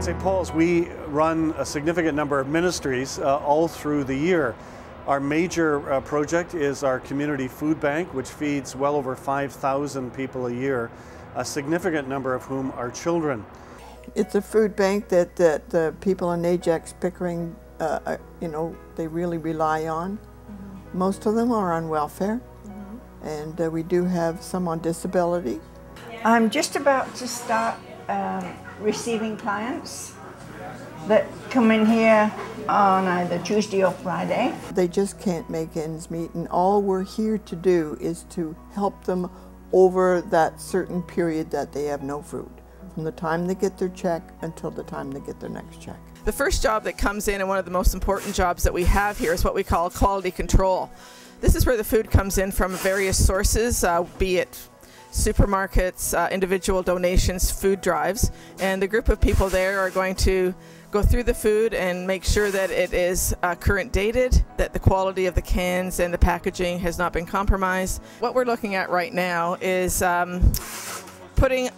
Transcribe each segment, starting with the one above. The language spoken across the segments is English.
St. Paul's, we run a significant number of ministries all through the year. Our major project is our community food bank, which feeds well over 5,000 people a year, a significant number of whom are children. It's a food bank that the people in Ajax, Pickering, they really rely on. Mm-hmm. Most of them are on welfare, mm-hmm. and we do have some on disability. I'm just about to start receiving clients that come in here on either Tuesday or Friday. They just can't make ends meet, and all we're here to do is to help them over that certain period that they have no food, from the time they get their check until the time they get their next check. The first job that comes in, and one of the most important jobs that we have here, is what we call quality control. This is where the food comes in from various sources, be it supermarkets, individual donations, food drives, and the group of people there are going to go through the food and make sure that it is current dated, that the quality of the cans and the packaging has not been compromised. What we're looking at right now is putting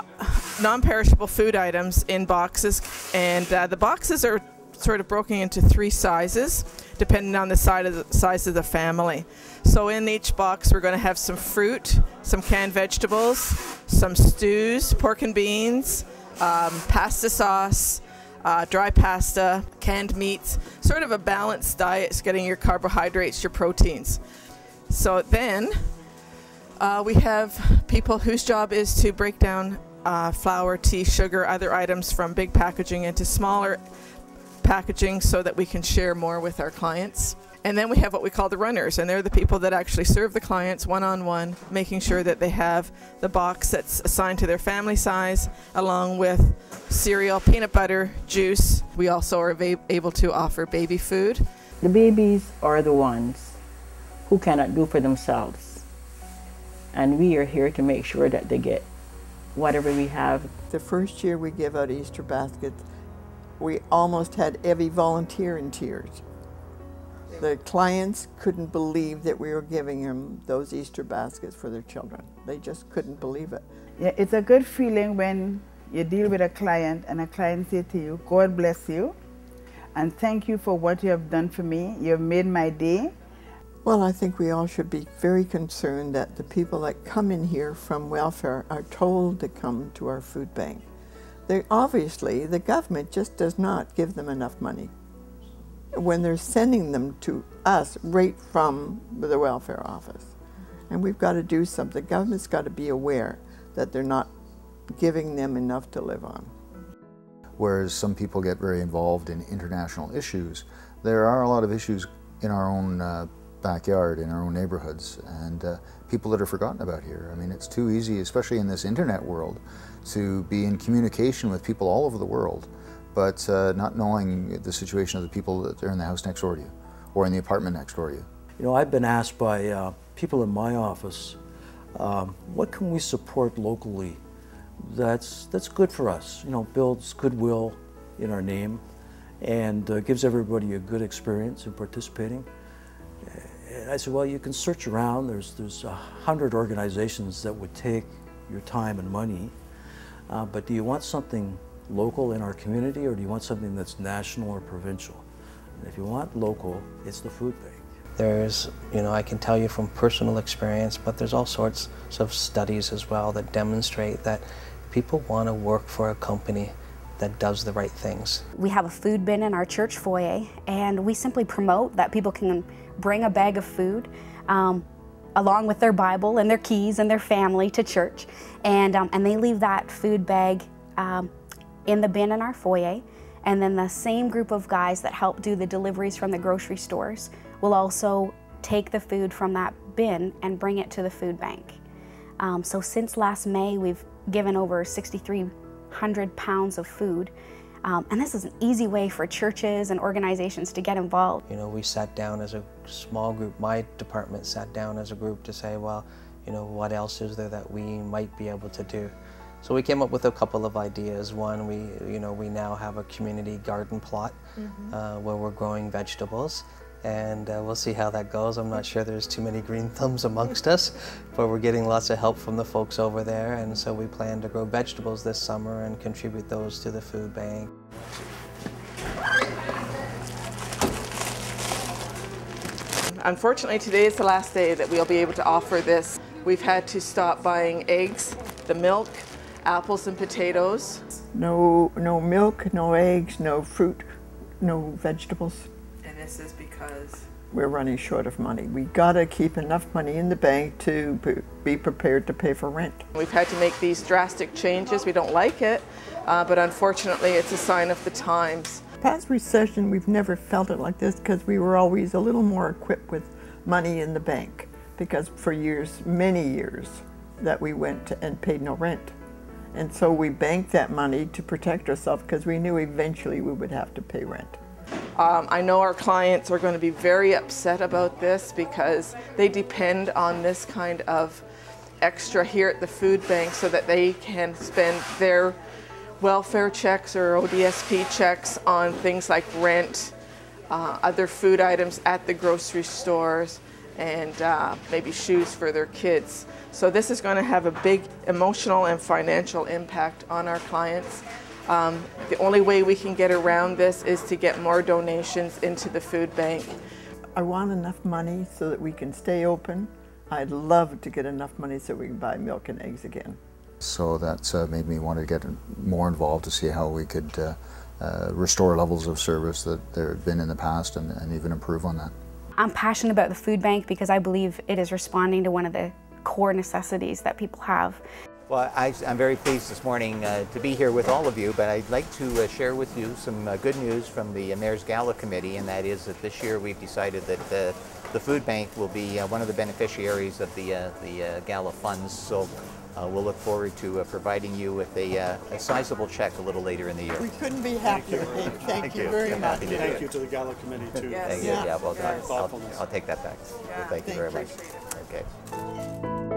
non-perishable food items in boxes, and the boxes are sort of broken into 3 sizes depending on the size of the family. So in each box we're going to have some fruit, some canned vegetables, some stews, pork and beans, pasta sauce, dry pasta, canned meats, sort of a balanced diet. It's getting your carbohydrates, your proteins. So then we have people whose job is to break down flour, tea, sugar, other items from big packaging into smaller packaging so that we can share more with our clients. And then we have what we call the runners, and they're the people that actually serve the clients one-on-one, making sure that they have the box that's assigned to their family size, along with cereal, peanut butter, juice. We also are able to offer baby food. The babies are the ones who cannot do for themselves, and we are here to make sure that they get whatever we have. The first year we give out Easter baskets, we almost had every volunteer in tears. The clients couldn't believe that we were giving them those Easter baskets for their children. They just couldn't believe it. Yeah, it's a good feeling when you deal with a client and a client says to you, God bless you, and thank you for what you have done for me. You've made my day. Well, I think we all should be very concerned that the people that come in here from welfare are told to come to our food bank. Obviously, the government just does not give them enough money when they're sending them to us right from the welfare office. And we've got to do something. The government's got to be aware that they're not giving them enough to live on. Whereas some people get very involved in international issues, there are a lot of issues in our own backyard, in our own neighborhoods, and people that are forgotten about here. I mean, it's too easy, especially in this internet world, to be in communication with people all over the world, but not knowing the situation of the people that are in the house next door to you, or in the apartment next door to you. You know, I've been asked by people in my office, what can we support locally that's good for us? You know, builds goodwill in our name, and gives everybody a good experience in participating. And I said, well, you can search around. There's 100 organizations that would take your time and money, but do you want something local in our community, or do you want something that's national or provincial? And if you want local, it's the food bank. There's, you know, I can tell you from personal experience, but there's all sorts of studies as well that demonstrate that people want to work for a company that does the right things. We have a food bin in our church foyer, and we simply promote that people can bring a bag of food along with their Bible and their keys and their family to church, and they leave that food bag in the bin in our foyer, and then the same group of guys that help do the deliveries from the grocery stores will also take the food from that bin and bring it to the food bank. So since last May, we've given over 6,300 pounds of food, and this is an easy way for churches and organizations to get involved. You know, we sat down as a small group, my department sat down as a group to say, well, you know, what else is there that we might be able to do? So we came up with a couple of ideas. One, we now have a community garden plot where we're growing vegetables, and we'll see how that goes. I'm not sure there's too many green thumbs amongst us, but we're getting lots of help from the folks over there, and so we plan to grow vegetables this summer and contribute those to the food bank. Unfortunately, today is the last day that we'll be able to offer this. We've had to stop buying eggs, the milk, apples and potatoes. No milk, no eggs, no fruit, no vegetables. And this is because we're running short of money. We gotta keep enough money in the bank to be prepared to pay for rent. We've had to make these drastic changes. We don't like it, but unfortunately it's a sign of the times. Past recession, we've never felt it like this because we were always a little more equipped with money in the bank, because for years, many years, that we went and paid no rent. And so we banked that money to protect ourselves because we knew eventually we would have to pay rent. I know our clients are going to be very upset about this because they depend on this kind of extra here at the food bank so that they can spend their welfare checks or ODSP checks on things like rent, other food items at the grocery stores, and maybe shoes for their kids. So this is going to have a big emotional and financial impact on our clients. The only way we can get around this is to get more donations into the food bank. I want enough money so that we can stay open. I'd love to get enough money so we can buy milk and eggs again. So that's made me want to get more involved to see how we could restore levels of service that there have been in the past and even improve on that. I'm passionate about the food bank because I believe it is responding to one of the core necessities that people have. Well, I'm very pleased this morning to be here with all of you, but I'd like to share with you some good news from the Mayor's Gala Committee, and that is that this year we've decided that the food bank will be one of the beneficiaries of the Gala funds. So we'll look forward to providing you with a sizable check a little later in the year. We couldn't be happier. Thank you very much. Thank you to the Gala Committee too. Yes. Thank you. Yeah, well, Thoughtfulness. I'll take that back. Yeah. Thank you very much. Appreciate it. Okay.